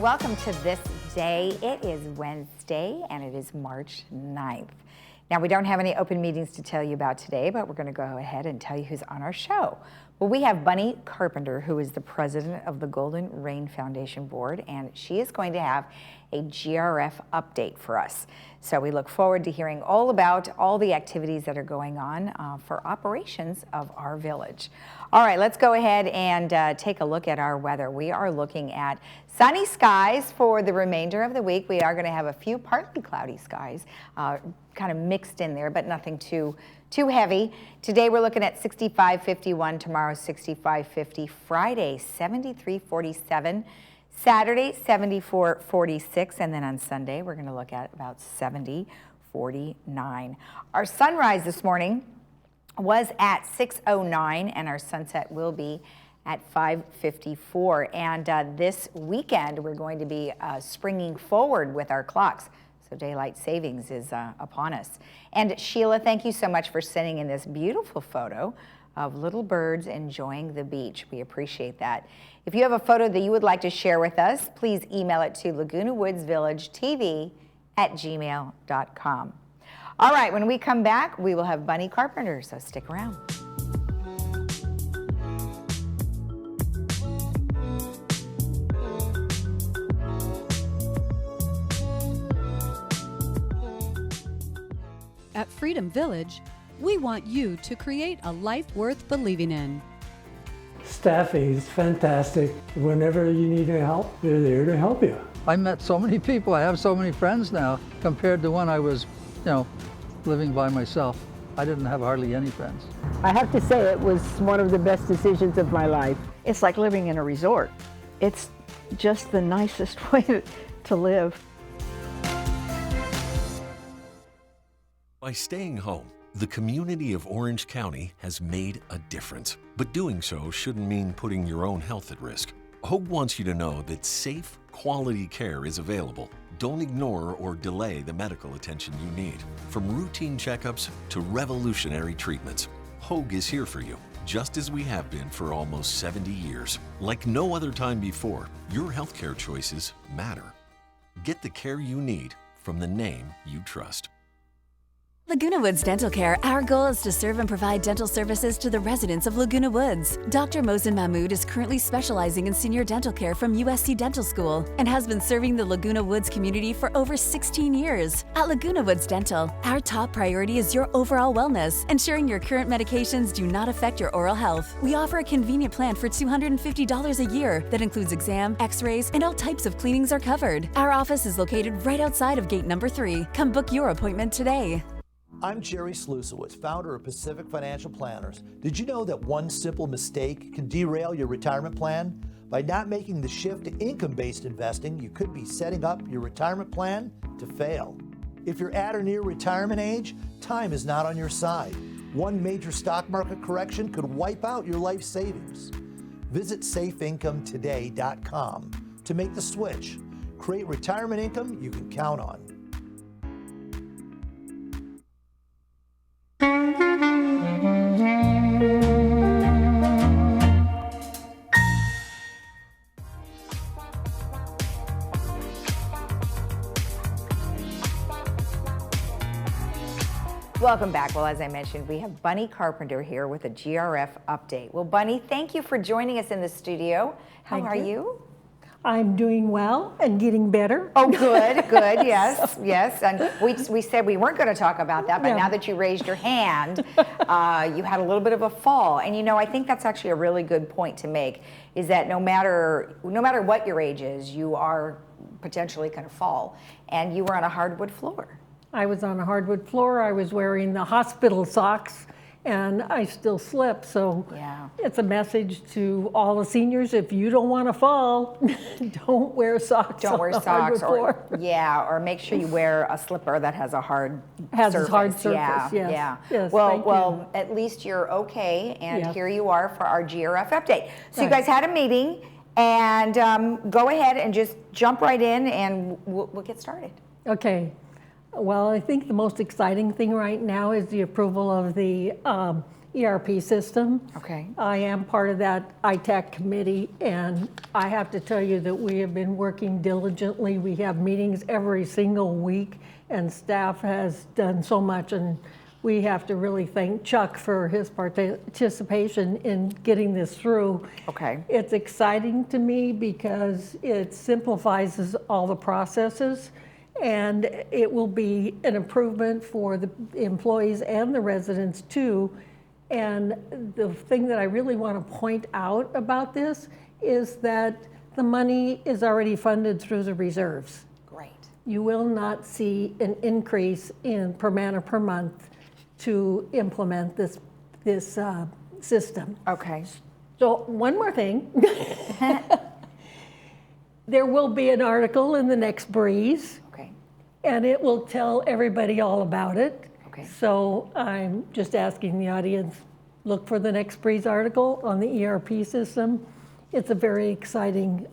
welcome to This Day. It is Wednesday and it is March 9th. Now, we don't have any open meetings to tell you about today, but we're going to go ahead and tell you who's on our show. Well, we have Bunny Carpenter, who is the president of the Golden Rain Foundation Board, and she is going to have a GRF update for us. So we look forward to hearing all about all the activities that are going on for operations of our village. All right, let's go ahead and take a look at our weather. We are looking at sunny skies for the remainder of the week. We are going to have a few partly cloudy skies kind of mixed in there, but nothing too heavy. Today we're looking at 65-51, tomorrow 65-50, Friday 73-47, Saturday 74-46, and then on Sunday we're going to look at about 70-49. Our sunrise this morning was at 6:09 and our sunset will be at 5:54. And this weekend we're going to be springing forward with our clocks. So daylight savings is upon us. And Sheila, thank you so much for sending in this beautiful photo of little birds enjoying the beach. We appreciate that. If you have a photo that you would like to share with us, please email it to lagunawoodsvillagetv@gmail.com. All right, when we come back, we will have Bunny Carpenter, so stick around. At Freedom Village, we want you to create a life worth believing in. Staff is fantastic. Whenever you need help, they're there to help you. I met so many people. I have so many friends now compared to when I was, living by myself. I didn't have hardly any friends. I have to say it was one of the best decisions of my life. It's like living in a resort. It's just the nicest way to live. By staying home, the community of Orange County has made a difference. But doing so shouldn't mean putting your own health at risk. Hogue wants you to know that safe, quality care is available. Don't ignore or delay the medical attention you need. From routine checkups to revolutionary treatments, Hogue is here for you, just as we have been for almost 70 years. Like no other time before, your healthcare choices matter. Get the care you need from the name you trust. Laguna Woods Dental Care, our goal is to serve and provide dental services to the residents of Laguna Woods. Dr. Mohsen Mahmood is currently specializing in senior dental care from USC Dental School and has been serving the Laguna Woods community for over 16 years. At Laguna Woods Dental, our top priority is your overall wellness, ensuring your current medications do not affect your oral health. We offer a convenient plan for $250 a year that includes exam, x-rays, and all types of cleanings are covered. Our office is located right outside of gate number 3. Come book your appointment today. I'm Jerry Slusowitz, founder of Pacific Financial Planners. Did you know that one simple mistake can derail your retirement plan? By not making the shift to income-based investing, you could be setting up your retirement plan to fail. If you're at or near retirement age, time is not on your side. One major stock market correction could wipe out your life savings. Visit safeincometoday.com to make the switch. Create retirement income you can count on. Welcome back. Well, as I mentioned, we have Bunny Carpenter here with a GRF update. Well, Bunny, thank you for joining us in the studio. How are you? I'm doing well and getting better. Oh, good, good, yes, yes. And we said we weren't going to talk about that, but now that you raised your hand, you had a little bit of a fall. And I think that's actually a really good point to make, is that no matter what your age is, you are potentially going to fall. And you were on a hardwood floor. I was on a hardwood floor. I was wearing the hospital socks, and I still slip. So it's a message to all the seniors: if you don't want to fall, don't wear socks. Don't wear socks, or make sure you wear a slipper that has a hard surface. Yes, well, at least you're okay, and here you are for our GRF update. So you guys had a meeting, and go ahead and just jump right in, and we'll get started. Okay. Well, I think the most exciting thing right now is the approval of the ERP system. Okay. I am part of that ITAC committee, and I have to tell you that we have been working diligently. We have meetings every single week, and staff has done so much, and we have to really thank Chuck for his participation in getting this through. Okay. It's exciting to me because it simplifies all the processes, and it will be an improvement for the employees and the residents too. And the thing that I really want to point out about this is that the money is already funded through the reserves. Great. You will not see an increase in per man or per month to implement this system. Okay. So one more thing. There will be an article in the next Breeze. Okay. And it will tell everybody all about it. Okay. So I'm just asking the audience, look for the next Breeze article on the ERP system. It's a very exciting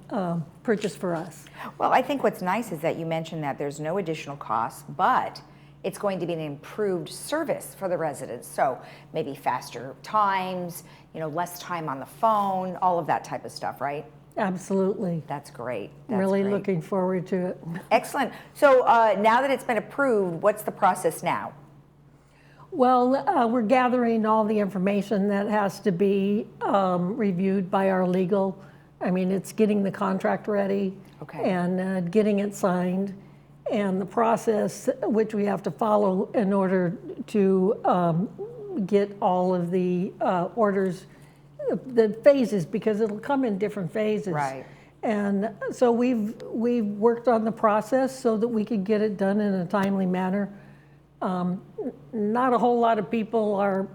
purchase for us. Well, I think what's nice is that you mentioned that there's no additional cost, but it's going to be an improved service for the residents. So maybe faster times, less time on the phone, all of that type of stuff, right? Absolutely. That's great. I'm really looking forward to it. Excellent. So now that it's been approved, what's the process now? Well, we're gathering all the information that has to be reviewed by our legal. I mean, it's getting the contract ready and getting it signed, and the process which we have to follow in order to get all of the orders, the phases, because it'll come in different phases. Right. And so we've worked on the process so that we could get it done in a timely manner. Not a whole lot of people are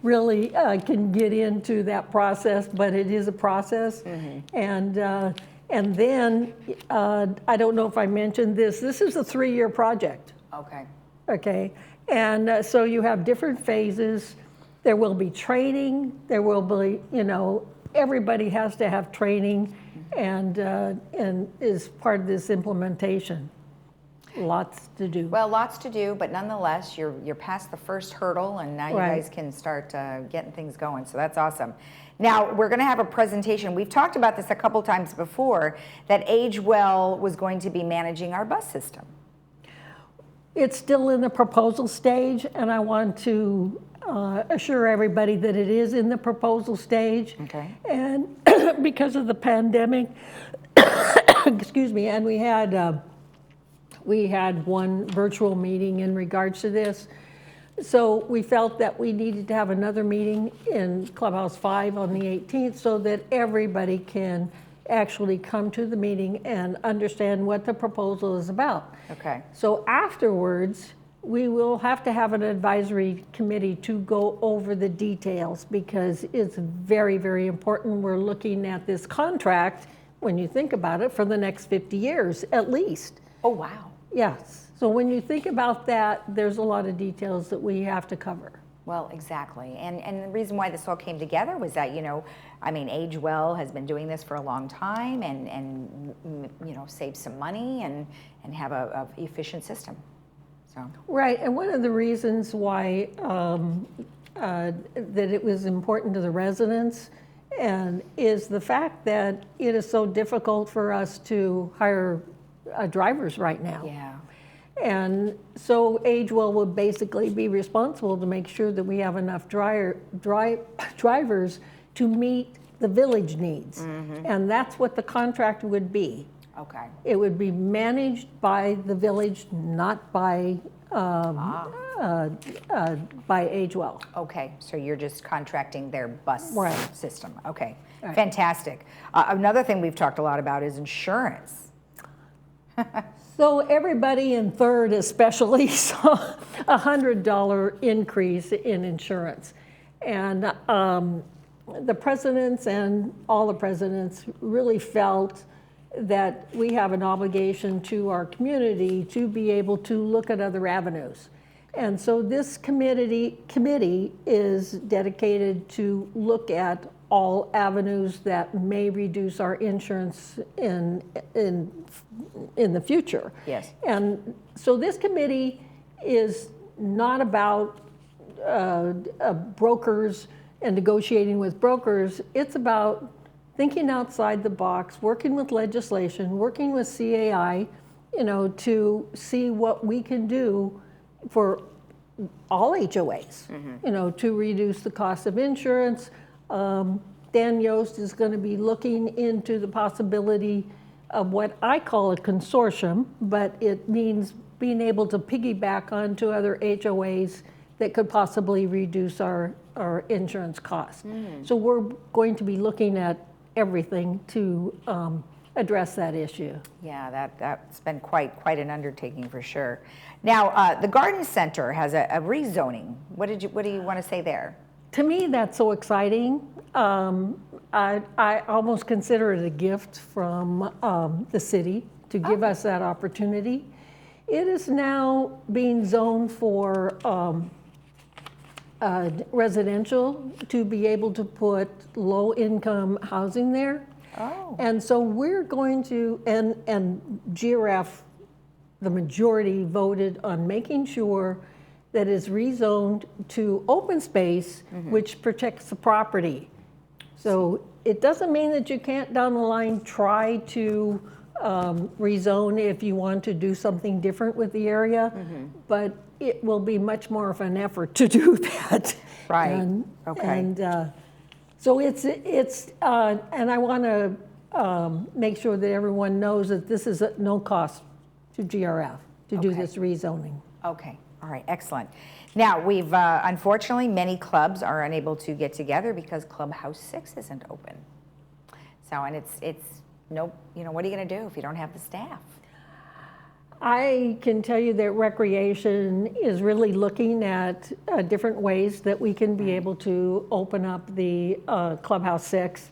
really can get into that process, but it is a process. Mm-hmm. And then I don't know if I mentioned this. This is a 3-year project. Okay. Okay. And so you have different phases. There will be training. There will be, everybody has to have training, and is part of this implementation. Lots to do. Well, lots to do, but nonetheless, you're past the first hurdle, and now you guys can start getting things going. So that's awesome. Now we're going to have a presentation. We've talked about this a couple times before, that Age Well was going to be managing our bus system. It's still in the proposal stage, and I want to assure everybody that it is in the proposal stage. Okay. And because of the pandemic, excuse me, and we had one virtual meeting in regards to this. So we felt that we needed to have another meeting in Clubhouse 5 on the 18th so that everybody can actually come to the meeting and understand what the proposal is about. Okay. So afterwards, we will have to have an advisory committee to go over the details, because it's very, very important. We're looking at this contract, when you think about it, for the next 50 years at least. Oh, wow. Yes. So when you think about that, there's a lot of details that we have to cover. Well, exactly. And the reason why this all came together was that, Age Well has been doing this for a long time and save some money and have a efficient system. So. Right. And one of the reasons why that it was important to the residents is the fact that it is so difficult for us to hire drivers right now. Yeah. And so Age Well would basically be responsible to make sure that we have enough drivers to meet the village needs. Mm-hmm. And that's what the contract would be. Okay. It would be managed by the village, not by Age Well. Okay, so you're just contracting their bus system. Okay, right. Fantastic. Another thing we've talked a lot about is insurance. So everybody in Third especially saw a $100 increase in insurance. And the presidents and all the presidents really felt that we have an obligation to our community to be able to look at other avenues. And so this committee is dedicated to look at all avenues that may reduce our insurance in the future. Yes. And so this committee is not about brokers and negotiating with brokers. It's about thinking outside the box, working with legislation, working with CAI, to see what we can do for all HOAs, to reduce the cost of insurance. Dan Yost is going to be looking into the possibility of what I call a consortium, but it means being able to piggyback onto other HOAs that could possibly reduce our insurance costs. So we're going to be looking at everything to address that issue. Yeah, that's been quite an undertaking for sure. Now, the Garden Center has a rezoning. What do you want to say there? To me, that's so exciting. I almost consider it a gift from the city to give us that opportunity. It is now being zoned for residential to be able to put low-income housing there. Oh. And so we're going to, and GRF, the majority voted on making sure that it's rezoned to open space, which protects the property. So it doesn't mean that you can't down the line try to rezone if you want to do something different with the area, but it will be much more of an effort to do that. Right. Okay. And so it's and I want to make sure that everyone knows that this is at no cost to GRF to do this rezoning. Okay. All right. Excellent. Now we've unfortunately many clubs are unable to get together because Clubhouse 6 isn't open. So and it's no, what are you going to do if you don't have the staff? I can tell you that recreation is really looking at different ways that we can be able to open up the Clubhouse 6.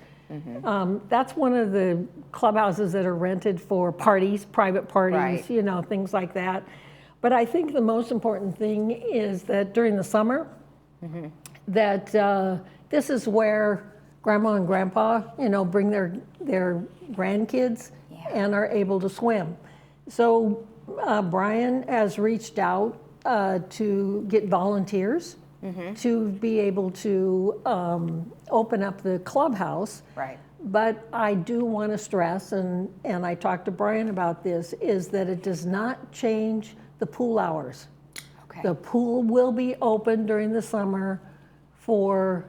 That's one of the clubhouses that are rented for parties, private parties, things like that. But I think the most important thing is that during the summer, that this is where grandma and grandpa, bring their grandkids and are able to swim. So Brian has reached out to get volunteers to be able to open up the clubhouse. Right. But I do want to stress, and I talked to Brian about this, is that it does not change the pool hours. Okay. The pool will be open during the summer for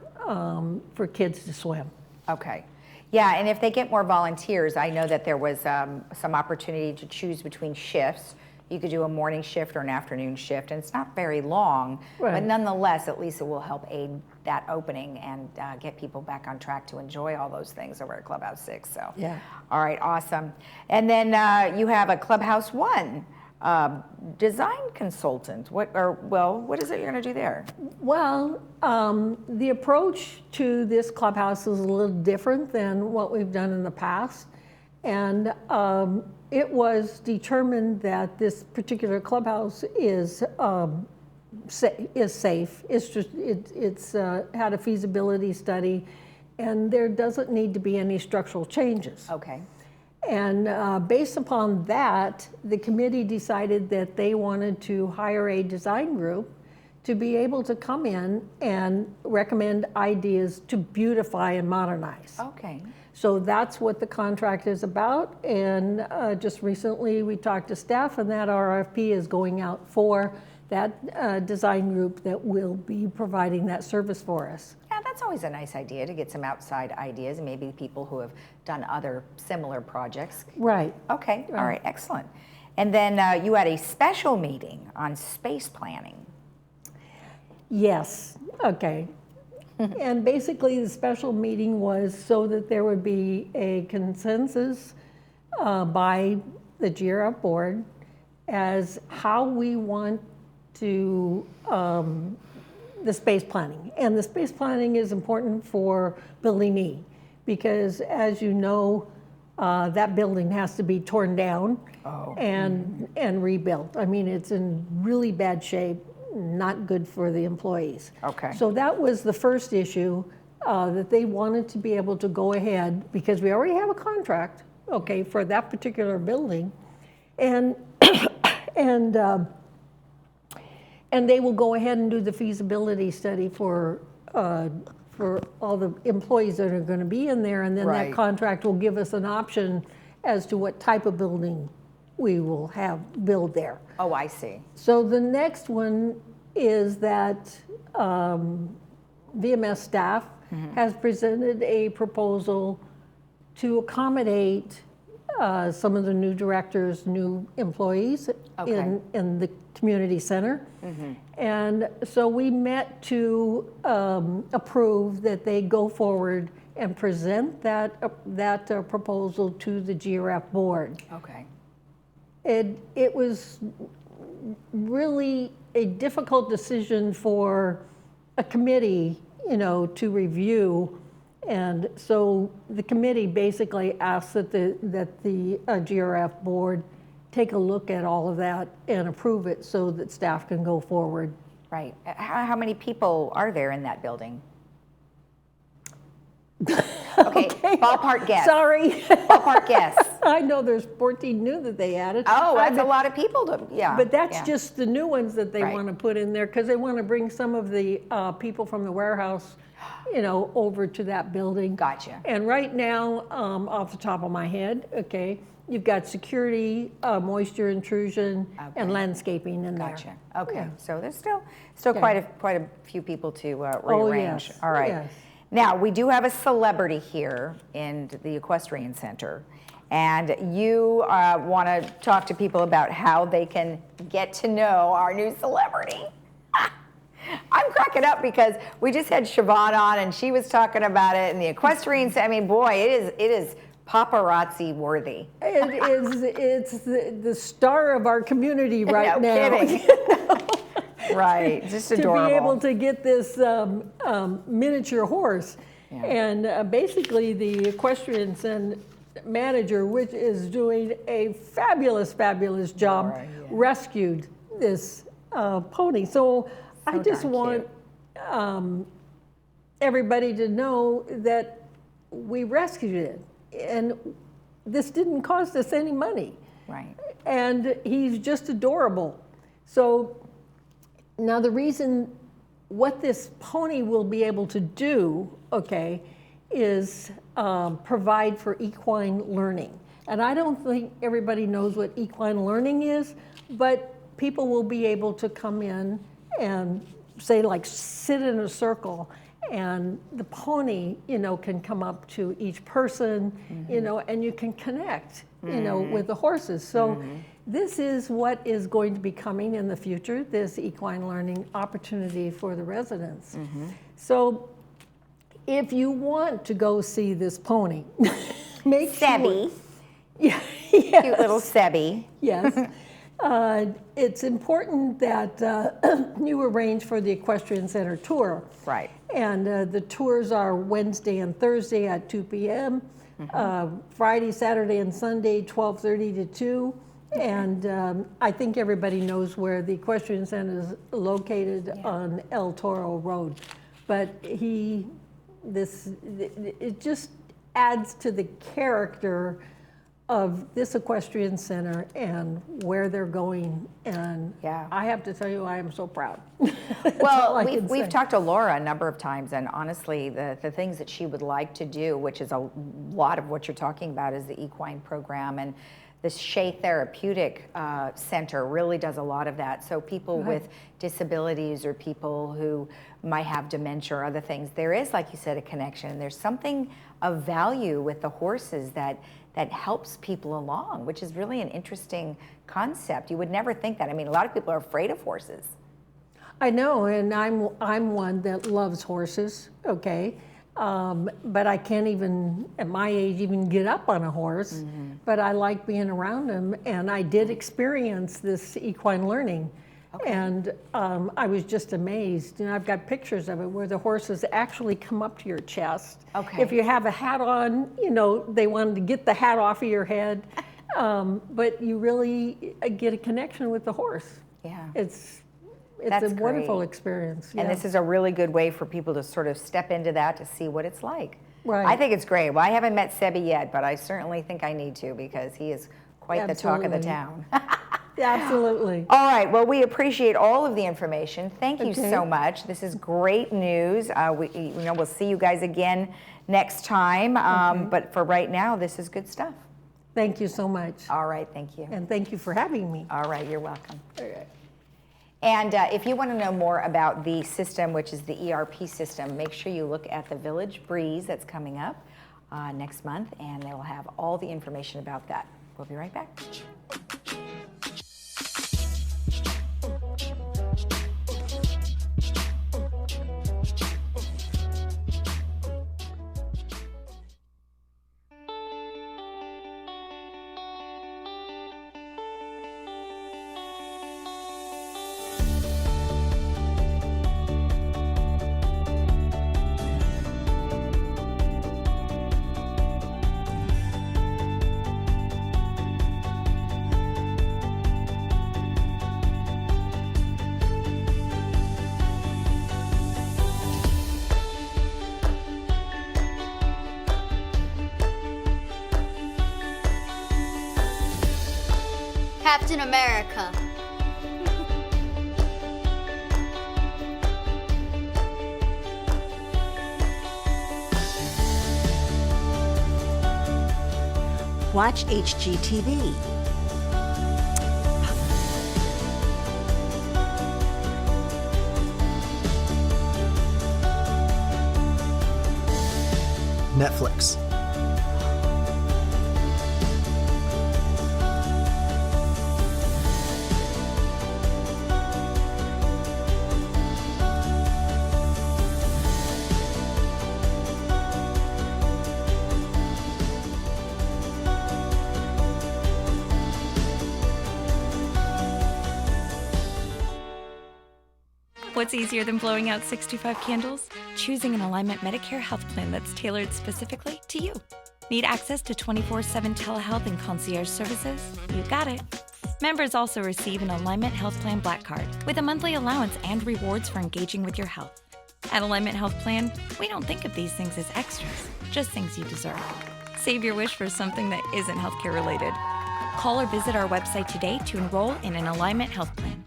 kids to swim. Okay. Yeah, and if they get more volunteers, I know that there was some opportunity to choose between shifts. You could do a morning shift or an afternoon shift, and it's not very long, but nonetheless, at least it will help aid that opening and get people back on track to enjoy all those things over at Clubhouse 6. So, all right, awesome. And then you have a Clubhouse 1 design consultant. What is it you're going to do there? Well, the approach to this clubhouse is a little different than what we've done in the past, and it was determined that this particular clubhouse is safe. It's had a feasibility study, and there doesn't need to be any structural changes. Okay. And based upon that, the committee decided that they wanted to hire a design group to be able to come in and recommend ideas to beautify and modernize. Okay. So that's what the contract is about. And just recently we talked to staff, and that RFP is going out for that design group that will be providing that service for us. Yeah, that's always a nice idea to get some outside ideas and maybe people who have done other similar projects. Right. Okay, all right, excellent. And then you had a special meeting on space planning. Yes, okay. And basically the special meeting was so that there would be a consensus by the GRF board as how we want to the space planning. And the space planning is important for Building E because, as you know, that building has to be torn down and rebuilt. I mean, it's in really bad shape, not good for the employees. Okay. So that was the first issue that they wanted to be able to go ahead because we already have a contract, okay, for that particular building, and And they will go ahead and do the feasibility study for all the employees that are going to be in there, and then Right. that contract will give us an option as to what type of building we will have build there. Oh, I see. So the next one is that VMS staff has presented a proposal to accommodate some of the new directors, new employees in the community center. And so we met to approve that they go forward and present that proposal to the GRF board. Okay. It was really a difficult decision for a committee, to review. And so the committee basically asked that the GRF board take a look at all of that and approve it so that staff can go forward. Right. How many people are there in that building? Okay, ballpark guess. Sorry. Ballpark guess. I know there's 14 new that they added. Oh, that's a lot of people yeah. But that's just the new ones that they Right. want to put in there because they want to bring some of the people from the warehouse, over to that building. Gotcha. And right now, off the top of my head, okay, you've got security, moisture intrusion, and landscaping in there. Gotcha. Okay. Yeah. So there's still quite a few people to rearrange. Oh, yes. All right. Yes. Now, we do have a celebrity here in the Equestrian Center, and you want to talk to people about how they can get to know our new celebrity. I'm cracking up because we just had Siobhan on, and she was talking about it in the Equestrian Center. I mean, boy, it is paparazzi worthy. It's the star of our community right No now. kidding. Right, just adorable. To be able to get this miniature horse. Yeah. And basically the Equestrian Center manager, which is doing a fabulous, fabulous job, Laura, yeah. rescued this pony. So I just darn want everybody to know that we rescued it. And this didn't cost us any money. Right. And he's just adorable. So now the reason what this pony will be able to do, okay, is provide for equine learning. And I don't think everybody knows what equine learning is, but people will be able to come in and say, like, sit in a circle, and the pony, can come up to each person, and you can connect, with the horses. So this is what is going to be coming in the future, this equine learning opportunity for the residents. So if you want to go see this pony, make Sebby. sure. Yeah, Cute little Sebby. Yes. It's important that you arrange for the Equestrian Center tour. Right. And the tours are Wednesday and Thursday at 2 p.m., Friday, Saturday, and Sunday, 12:30 to 2. And I think everybody knows where the Equestrian Center is located on El Toro Road. But it just adds to the character of this Equestrian Center and where they're going. And I have to tell you, I am so proud. Well, we've talked to Laura a number of times, and honestly, the things that she would like to do, which is a lot of what you're talking about, is the equine program. And the Shea Therapeutic Center really does a lot of that. So people with disabilities or people who might have dementia or other things, there is, like you said, a connection. There's something of value with the horses that helps people along, which is really an interesting concept. You would never think that. I mean, a lot of people are afraid of horses. I know, and I'm one that loves horses, okay? But I can't even, at my age, even get up on a horse. But I like being around them, and I did experience this equine learning. And I was just amazed. I've got pictures of it where the horses actually come up to your chest. If you have a hat on, they wanted to get the hat off of your head. But you really get a connection with the horse. Yeah. It's That's a wonderful great. experience. And this is a really good way for people to sort of step into that to see what it's like. Right. I think it's great. Well, I haven't met Sebby yet, but I certainly think I need to because he is quite the talk of the town. Absolutely. All right, well, we appreciate all of the information. Thank you Okay. so much. This is great news. We'll see you guys again next time, but for right now, this is good stuff. Thank you so much. All right, thank you. And thank you for having me. All right, you're welcome. All right. And if you want to know more about the system, which is the ERP system, make sure you look at the Village Breeze that's coming up next month, and they will have all the information about that. We'll be right back. Captain America. Watch HGTV. Netflix. What's easier than blowing out 65 candles? Choosing an Alignment Medicare health plan that's tailored specifically to you. Need access to 24/7 telehealth and concierge services? You got it. Members also receive an Alignment Health Plan Black Card with a monthly allowance and rewards for engaging with your health. At Alignment Health Plan, we don't think of these things as extras, just things you deserve. Save your wish for something that isn't healthcare related. Call or visit our website today to enroll in an Alignment Health Plan.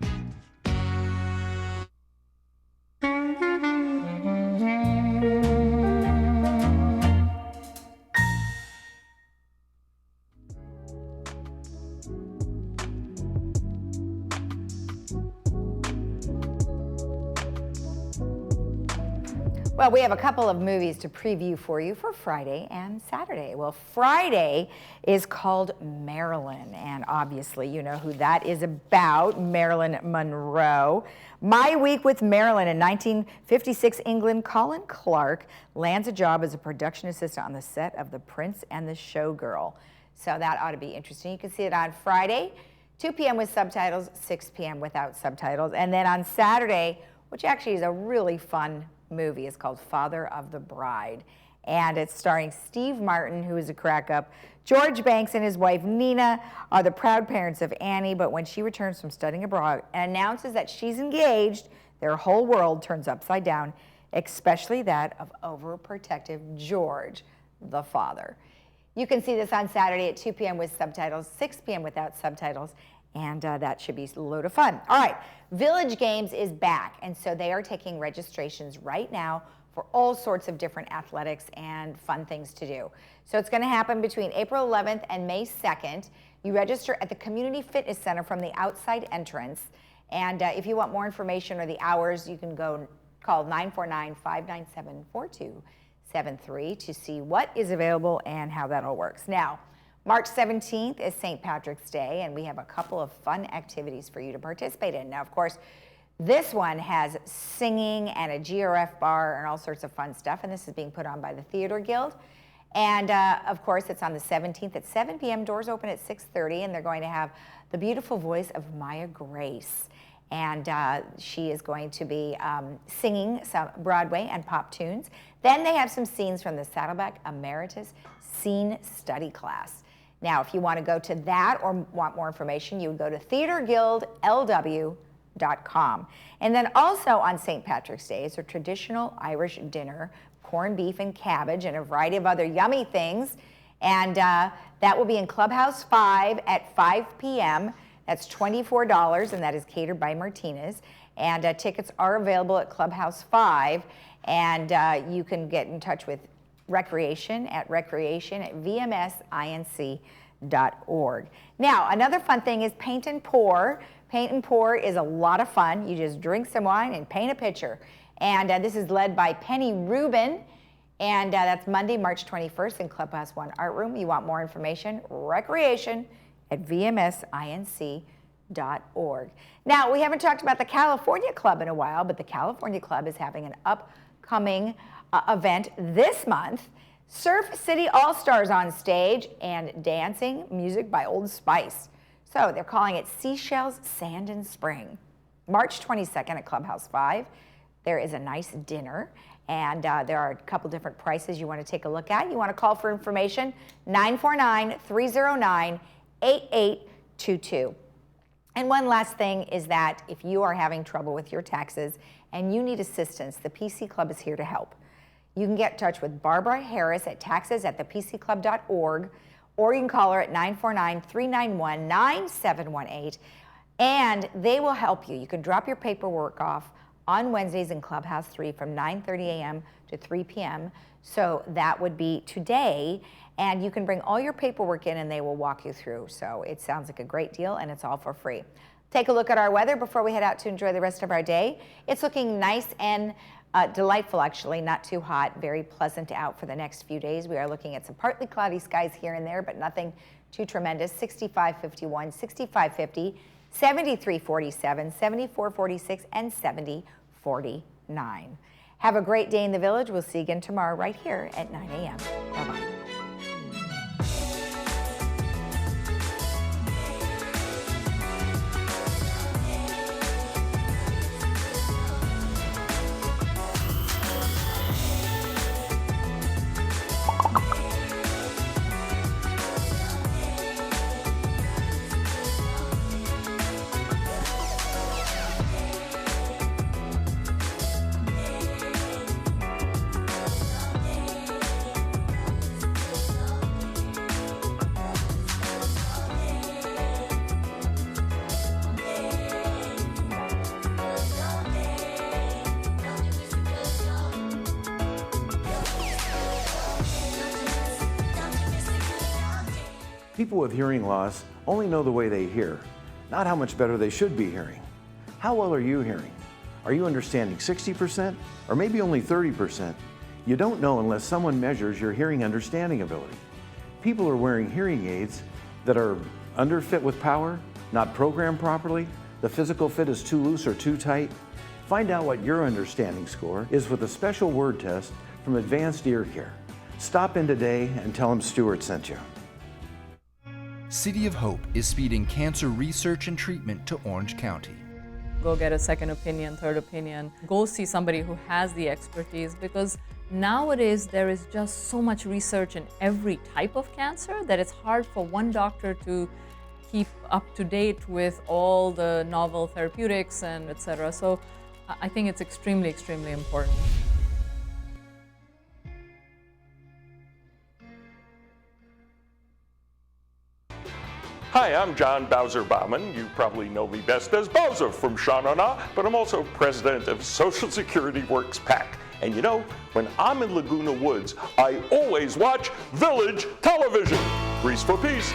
Well, we have a couple of movies to preview for you for Friday and Saturday. Well, Friday is called Marilyn, and obviously you know who that is about, Marilyn Monroe. My Week with Marilyn. In 1956 England, Colin Clark lands a job as a production assistant on the set of The Prince and the Showgirl. So that ought to be interesting. You can see it on Friday, 2 p.m. with subtitles, 6 p.m. without subtitles. And then on Saturday, which actually is a really fun movie, is called Father of the Bride. And it's starring Steve Martin, who is a crack up. George Banks and his wife Nina are the proud parents of Annie, but when she returns from studying abroad and announces that she's engaged, their whole world turns upside down, especially that of overprotective George, the father. You can see this on Saturday at 2 p.m. with subtitles, 6 p.m. without subtitles, and that should be a load of fun. All right, Village Games is back, and so they are taking registrations right now for all sorts of different athletics and fun things to do. So it's going to happen between April 11th and May 2nd. You register at the Community Fitness Center from the outside entrance, and if you want more information or the hours, you can go call 949-597-4273 to see what is available and how that all works. Now, March 17th is St. Patrick's Day, and we have a couple of fun activities for you to participate in. Now, of course, this one has singing and a GRF bar and all sorts of fun stuff, and this is being put on by the Theater Guild. And of course, it's on the 17th at 7 p.m. Doors open at 6:30, and they're going to have the beautiful voice of Maya Grace. And she is going to be singing some Broadway and pop tunes. Then they have some scenes from the Saddleback Emeritus Scene Study class. Now, if you want to go to that or want more information, you would go to theaterguildlw.com. And then also on St. Patrick's Day is a traditional Irish dinner, corned beef and cabbage and a variety of other yummy things. And that will be in Clubhouse 5 at 5 p.m. That's $24, and that is catered by Martinez. And tickets are available at Clubhouse 5, and you can get in touch with recreation at vmsinc.org. Now, another fun thing is paint and pour. Paint and pour is a lot of fun. You just drink some wine and paint a picture. And this is led by Penny Rubin. And that's Monday, March 21st in Clubhouse 1 Art Room. You want more information? Recreation at vmsinc.org. Now, we haven't talked about the California Club in a while, but the California Club is having an upcoming event this month. Surf City All-Stars on stage and dancing music by Old Spice. So they're calling it Seashells, Sand, and Spring. March 22nd at Clubhouse 5. There is a nice dinner. And there are a couple different prices you want to take a look at. You want to call for information, 949-309-8822. And one last thing is that if you are having trouble with your taxes and you need assistance, the PC Club is here to help. You can get in touch with Barbara Harris at taxes@thepcclub.org, or you can call her at 949-391-9718, and they will help you. You can drop your paperwork off on Wednesdays in Clubhouse 3 from 9:30 a.m. to 3 p.m. So that would be today, and you can bring all your paperwork in and they will walk you through. So it sounds like a great deal, and it's all for free. Take a look at our weather before we head out to enjoy the rest of our day. It's looking nice and delightful, actually, not too hot, very pleasant out for the next few days. We are looking at some partly cloudy skies here and there, but nothing too tremendous. 65-51, 65-50, 73-47, 74-46, and 70-49. Have a great day in the village. We'll see you again tomorrow right here at 9 a.m. Bye-bye. People with hearing loss only know the way they hear, not how much better they should be hearing. How well are you hearing? Are you understanding 60% or maybe only 30%? You don't know unless someone measures your hearing understanding ability. People are wearing hearing aids that are underfit with power, not programmed properly, the physical fit is too loose or too tight. Find out what your understanding score is with a special word test from Advanced Ear Care. Stop in today and tell them Stuart sent you. City of Hope is speeding cancer research and treatment to Orange County. Go get a second opinion, third opinion. Go see somebody who has the expertise, because nowadays there is just so much research in every type of cancer that it's hard for one doctor to keep up to date with all the novel therapeutics and etc. So I think it's extremely, extremely important. Hi, I'm John Bowser-Bauman. You probably know me best as Bowser from Sha Na Na, but I'm also president of Social Security Works PAC. And you know, when I'm in Laguna Woods, I always watch Village Television. Grease for Peace.